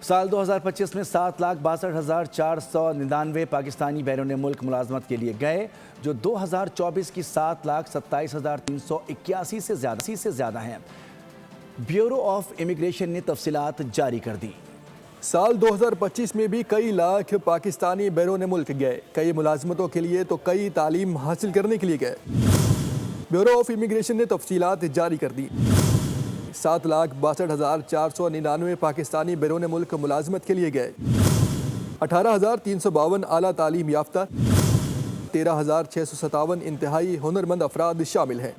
سال 2025 میں 7,62,499 پاکستانی بیرون ملک ملازمت کے لیے گئے، جو 2024 کی 7,27,381 سے زیادہ ہیں۔ بیورو آف امیگریشن نے تفصیلات جاری کر دی۔ سال 2025 میں بھی کئی لاکھ پاکستانی بیرون ملک گئے، کئی ملازمتوں کے لیے تو کئی تعلیم حاصل کرنے کے لیے گئے۔ بیورو آف امیگریشن نے تفصیلات جاری کر دی۔ 7,62,499 پاکستانی بیرون ملک ملازمت کے لیے گئے، 18,352 اعلیٰ تعلیم یافتہ، 13,657 انتہائی ہنرمند افراد شامل ہیں۔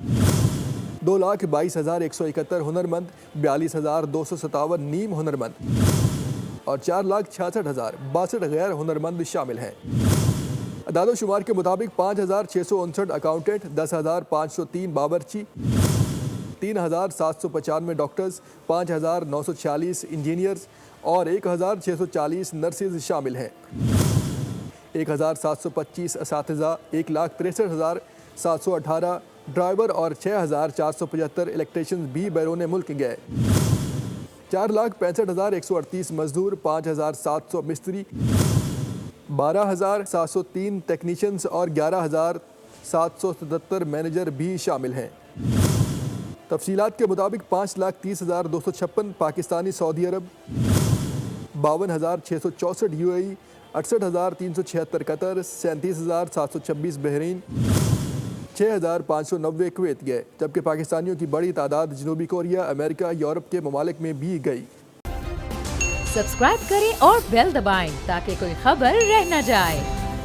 2,22,171 ہنرمند، 42,257 نیم ہنرمند اور 4,66,062 غیر ہنرمند شامل ہیں۔ اعداد و شمار کے مطابق 5,659 اکاؤنٹنٹ، 10,503 باورچی، 3,795 ڈاکٹرز، 5,946 انجینئرز اور 1,640 نرسز شامل ہیں۔ 1,725 اساتذہ، 1,63,718 ڈرائیور اور 6,475 الیکٹریشنز بھی بیرون ملک گئے۔ 4,65,138 مزدور، 5,700 مستری، 12,703 ٹیکنیشینز اور 11,777 مینیجر بھی شامل ہیں۔ تفصیلات کے مطابق 5,30,256 پاکستانی سعودی عرب، 52,664 UAE، 68,376 قطر، 37,726 بحرین، 6,590 کویت گئے، جبکہ پاکستانیوں کی بڑی تعداد جنوبی کوریا، امریکہ، یورپ کے ممالک میں بھی گئی۔ سبسکرائب کریں اور بیل دبائیں تاکہ کوئی خبر رہ نہ جائے۔